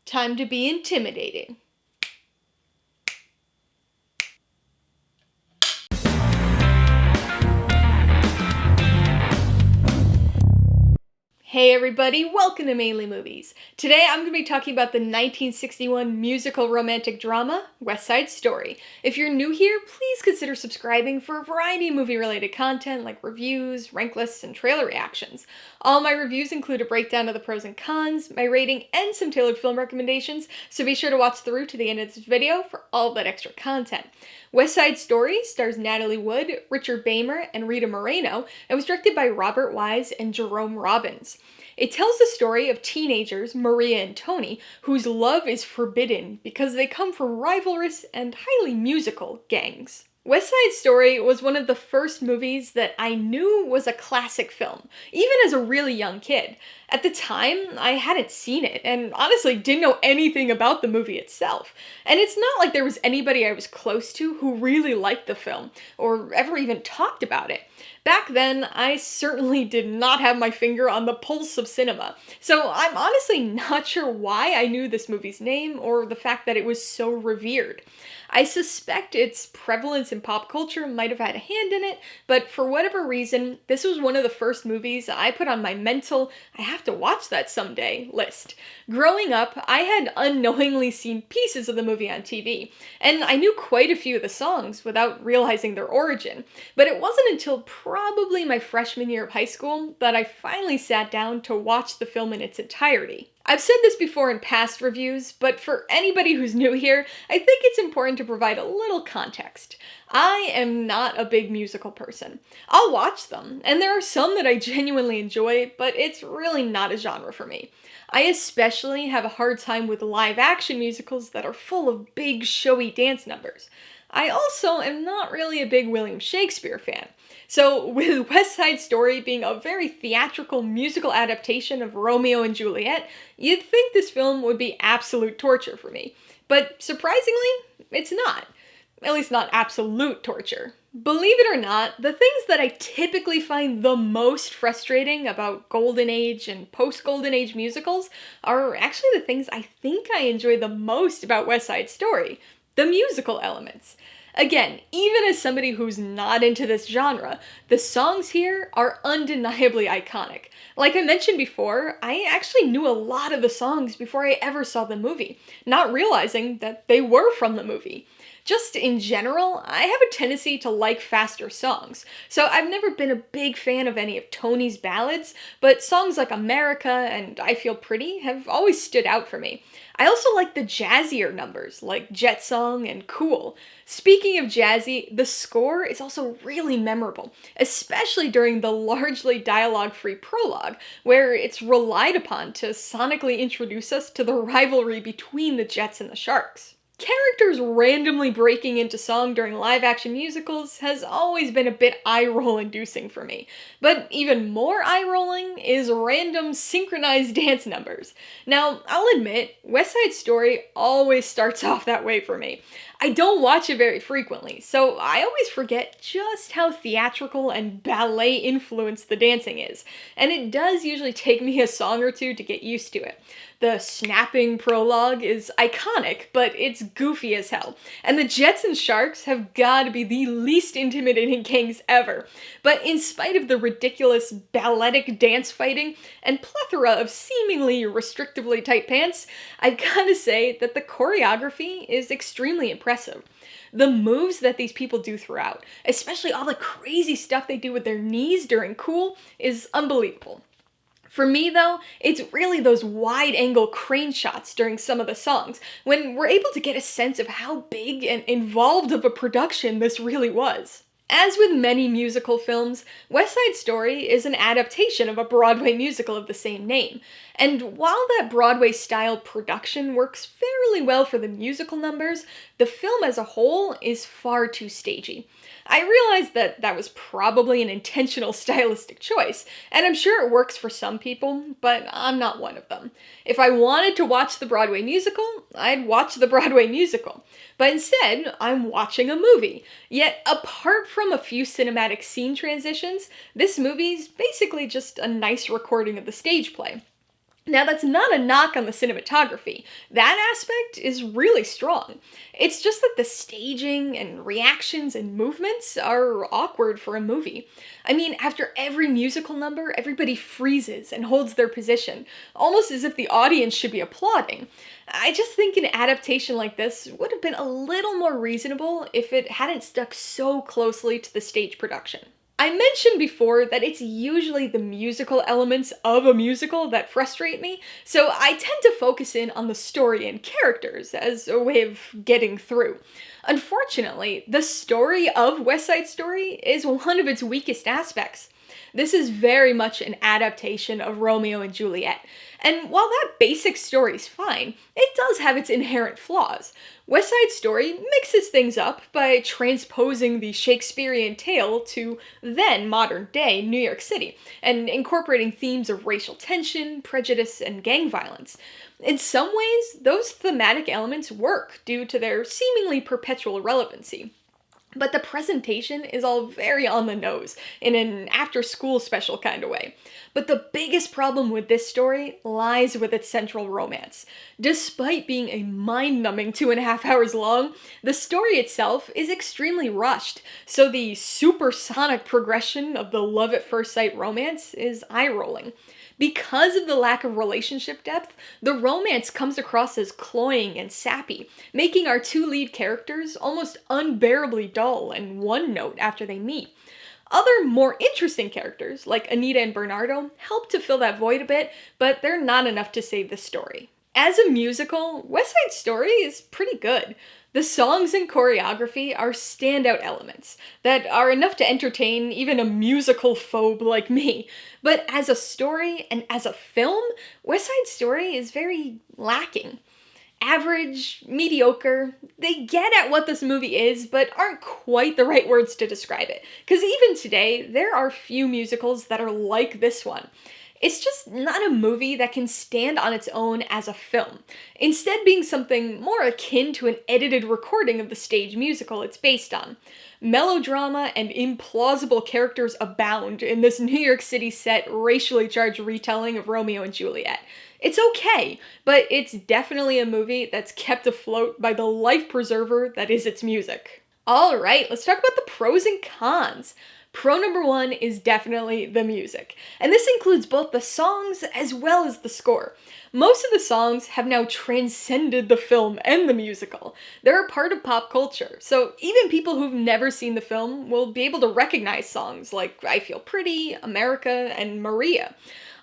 Time to be intimidating. Hey everybody, welcome to Mainly Movies. Today I'm going to be talking about the 1961 musical romantic drama, West Side Story. If you're new here, please consider subscribing for a variety of movie-related content like reviews, rank lists, and trailer reactions. All my reviews include a breakdown of the pros and cons, my rating, and some tailored film recommendations, so be sure to watch through to the end of this video for all that extra content. West Side Story stars Natalie Wood, Richard Beymer, and Rita Moreno, and was directed by Robert Wise and Jerome Robbins. It tells the story of teenagers, Maria and Tony, whose love is forbidden because they come from rivalrous and highly musical gangs. West Side Story was one of the first movies that I knew was a classic film, even as a really young kid. At the time, I hadn't seen it, and honestly didn't know anything about the movie itself. And it's not like there was anybody I was close to who really liked the film, or ever even talked about it. Back then, I certainly did not have my finger on the pulse of cinema, so I'm honestly not sure why I knew this movie's name or the fact that it was so revered. I suspect its prevalence in pop culture might have had a hand in it, but for whatever reason, this was one of the first movies I put on my mental, I have to watch that someday list. Growing up, I had unknowingly seen pieces of the movie on TV, and I knew quite a few of the songs without realizing their origin, but it wasn't until probably my freshman year of high school that I finally sat down to watch the film in its entirety. I've said this before in past reviews, but for anybody who's new here, I think it's important to provide a little context. I am not a big musical person. I'll watch them, and there are some that I genuinely enjoy, but it's really not a genre for me. I especially have a hard time with live-action musicals that are full of big, showy dance numbers. I also am not really a big William Shakespeare fan. So, with West Side Story being a very theatrical musical adaptation of Romeo and Juliet, you'd think this film would be absolute torture for me. But surprisingly, it's not. At least not absolute torture. Believe it or not, the things that I typically find the most frustrating about Golden Age and post-Golden Age musicals are actually the things I think I enjoy the most about West Side Story. The musical elements. Again, even as somebody who's not into this genre, the songs here are undeniably iconic. Like I mentioned before, I actually knew a lot of the songs before I ever saw the movie, not realizing that they were from the movie. Just in general, I have a tendency to like faster songs, so I've never been a big fan of any of Tony's ballads, but songs like America and I Feel Pretty have always stood out for me. I also like the jazzier numbers, like Jet Song and Cool. Speaking of jazzy, the score is also really memorable, especially during the largely dialogue-free prologue, where it's relied upon to sonically introduce us to the rivalry between the Jets and the Sharks. Characters randomly breaking into song during live-action musicals has always been a bit eye-roll inducing for me, but even more eye-rolling is random synchronized dance numbers. Now, I'll admit, West Side Story always starts off that way for me. I don't watch it very frequently, so I always forget just how theatrical and ballet influenced the dancing is, and it does usually take me a song or two to get used to it. The snapping prologue is iconic, but it's goofy as hell, and the Jets and Sharks have gotta be the least intimidating gangs ever. But in spite of the ridiculous balletic dance fighting and plethora of seemingly restrictively tight pants, I've gotta say that the choreography is extremely impressive. The moves that these people do throughout, especially all the crazy stuff they do with their knees during Cool, is unbelievable. For me, though, it's really those wide-angle crane shots during some of the songs, when we're able to get a sense of how big and involved of a production this really was. As with many musical films, West Side Story is an adaptation of a Broadway musical of the same name, and while that Broadway-style production works fairly well for the musical numbers, the film as a whole is far too stagey. I realize that that was probably an intentional stylistic choice, and I'm sure it works for some people, but I'm not one of them. If I wanted to watch the Broadway musical, I'd watch the Broadway musical. But instead, I'm watching a movie. Yet, apart from a few cinematic scene transitions, this movie's basically just a nice recording of the stage play. Now, that's not a knock on the cinematography. That aspect is really strong. It's just that the staging and reactions and movements are awkward for a movie. I mean, after every musical number, everybody freezes and holds their position, almost as if the audience should be applauding. I just think an adaptation like this would have been a little more reasonable if it hadn't stuck so closely to the stage production. I mentioned before that it's usually the musical elements of a musical that frustrate me, so I tend to focus in on the story and characters as a way of getting through. Unfortunately, the story of West Side Story is one of its weakest aspects. This is very much an adaptation of Romeo and Juliet, and while that basic story's fine, it does have its inherent flaws. West Side Story mixes things up by transposing the Shakespearean tale to then modern day New York City, and incorporating themes of racial tension, prejudice, and gang violence. In some ways, those thematic elements work due to their seemingly perpetual relevancy. But the presentation is all very on the nose, in an after-school special kind of way. But the biggest problem with this story lies with its central romance. Despite being a mind-numbing 2.5 hours long, the story itself is extremely rushed, so the supersonic progression of the love-at-first-sight romance is eye-rolling. Because of the lack of relationship depth, the romance comes across as cloying and sappy, making our two lead characters almost unbearably dull and one-note after they meet. Other more interesting characters, like Anita and Bernardo, help to fill that void a bit, but they're not enough to save the story. As a musical, West Side Story is pretty good. The songs and choreography are standout elements that are enough to entertain even a musical phobe like me. But as a story and as a film, West Side Story is very lacking. Average, mediocre, they get at what this movie is, but aren't quite the right words to describe it. Because even today, there are few musicals that are like this one. It's just not a movie that can stand on its own as a film, instead being something more akin to an edited recording of the stage musical it's based on. Melodrama and implausible characters abound in this New York City set racially charged retelling of Romeo and Juliet. It's okay, but it's definitely a movie that's kept afloat by the life preserver that is its music. Alright, let's talk about the pros and cons. Pro number one is definitely the music, and this includes both the songs as well as the score. Most of the songs have now transcended the film and the musical. They're a part of pop culture, so even people who've never seen the film will be able to recognize songs like I Feel Pretty, America, and Maria.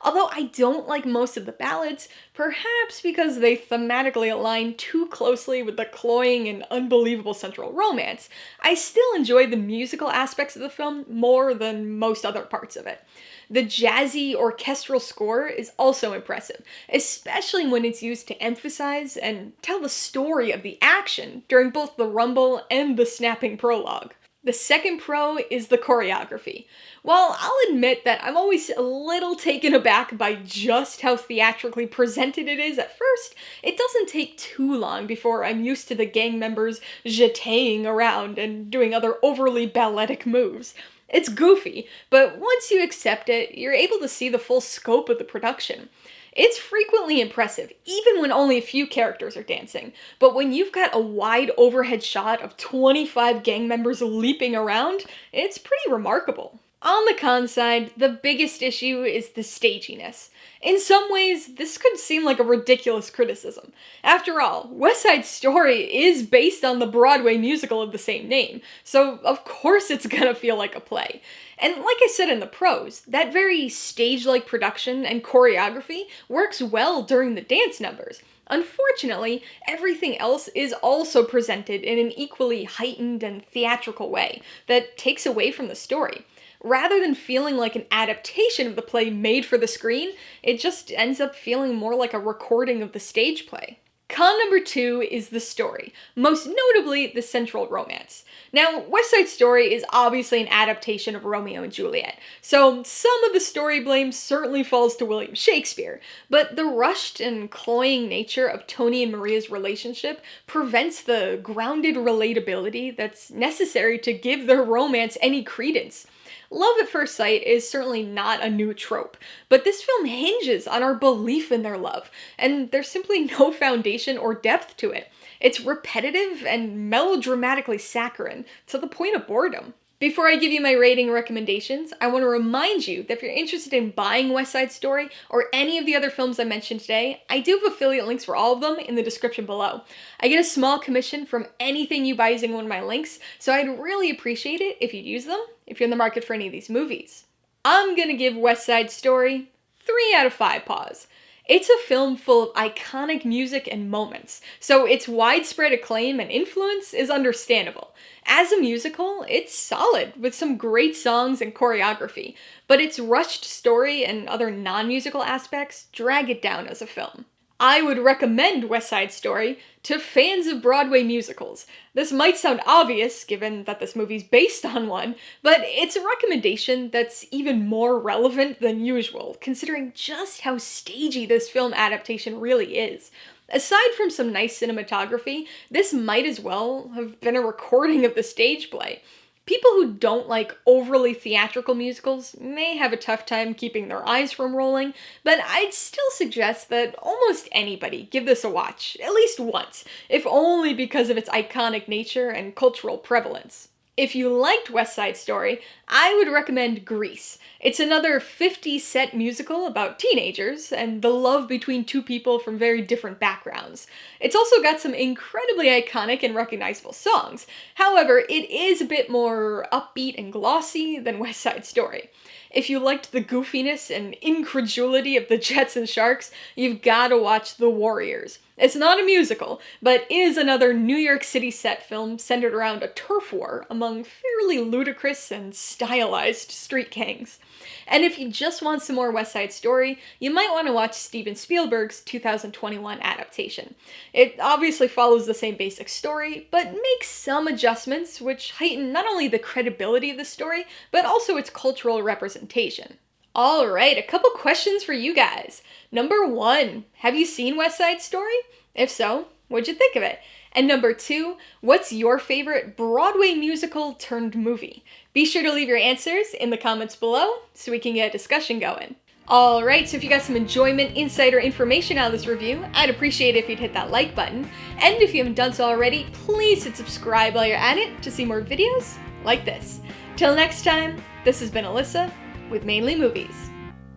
Although I don't like most of the ballads, perhaps because they thematically align too closely with the cloying and unbelievable central romance, I still enjoy the musical aspects of the film more than most other parts of it. The jazzy orchestral score is also impressive, especially when it's used to emphasize and tell the story of the action during both the rumble and the snapping prologue. The second pro is the choreography. While I'll admit that I'm always a little taken aback by just how theatrically presented it is at first, it doesn't take too long before I'm used to the gang members jetéing around and doing other overly balletic moves. It's goofy, but once you accept it, you're able to see the full scope of the production. It's frequently impressive, even when only a few characters are dancing, but when you've got a wide overhead shot of 25 gang members leaping around, it's pretty remarkable. On the con side, the biggest issue is the staginess. In some ways, this could seem like a ridiculous criticism. After all, West Side Story is based on the Broadway musical of the same name, so of course it's gonna feel like a play. And like I said in the pros, that very stage-like production and choreography works well during the dance numbers. Unfortunately, everything else is also presented in an equally heightened and theatrical way that takes away from the story. Rather than feeling like an adaptation of the play made for the screen, it just ends up feeling more like a recording of the stage play. Con number two is the story, most notably the central romance. Now, West Side Story is obviously an adaptation of Romeo and Juliet, so some of the story blame certainly falls to William Shakespeare, but the rushed and cloying nature of Tony and Maria's relationship prevents the grounded relatability that's necessary to give their romance any credence. Love at first sight is certainly not a new trope, but this film hinges on our belief in their love, and there's simply no foundation or depth to it. It's repetitive and melodramatically saccharine, to the point of boredom. Before I give you my rating recommendations, I want to remind you that if you're interested in buying West Side Story or any of the other films I mentioned today, I do have affiliate links for all of them in the description below. I get a small commission from anything you buy using one of my links, so I'd really appreciate it if you'd use them if you're in the market for any of these movies. I'm gonna give West Side Story 3 out of 5 paws. It's a film full of iconic music and moments, so its widespread acclaim and influence is understandable. As a musical, it's solid, with some great songs and choreography, but its rushed story and other non-musical aspects drag it down as a film. I would recommend West Side Story to fans of Broadway musicals. This might sound obvious, given that this movie's based on one, but it's a recommendation that's even more relevant than usual, considering just how stagey this film adaptation really is. Aside from some nice cinematography, this might as well have been a recording of the stage play. People who don't like overly theatrical musicals may have a tough time keeping their eyes from rolling, but I'd still suggest that almost anybody give this a watch, at least once, if only because of its iconic nature and cultural prevalence. If you liked West Side Story, I would recommend Grease. It's another 50s set musical about teenagers and the love between two people from very different backgrounds. It's also got some incredibly iconic and recognizable songs. However, it is a bit more upbeat and glossy than West Side Story. If you liked the goofiness and incredulity of the Jets and Sharks, you've gotta watch The Warriors. It's not a musical, but is another New York City set film centered around a turf war among fairly ludicrous and stylized street gangs. And if you just want some more West Side Story, you might want to watch Steven Spielberg's 2021 adaptation. It obviously follows the same basic story, but makes some adjustments which heighten not only the credibility of the story, but also its cultural representation. Alright, a couple questions for you guys. Number 1, have you seen West Side Story? If so, what'd you think of it? And number 2, what's your favorite Broadway musical turned movie? Be sure to leave your answers in the comments below so we can get a discussion going. Alright, so if you got some enjoyment, insight, or information out of this review, I'd appreciate it if you'd hit that like button. And if you haven't done so already, please hit subscribe while you're at it to see more videos like this. Till next time, this has been Alyssa with Mainly Movies,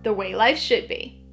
the way life should be.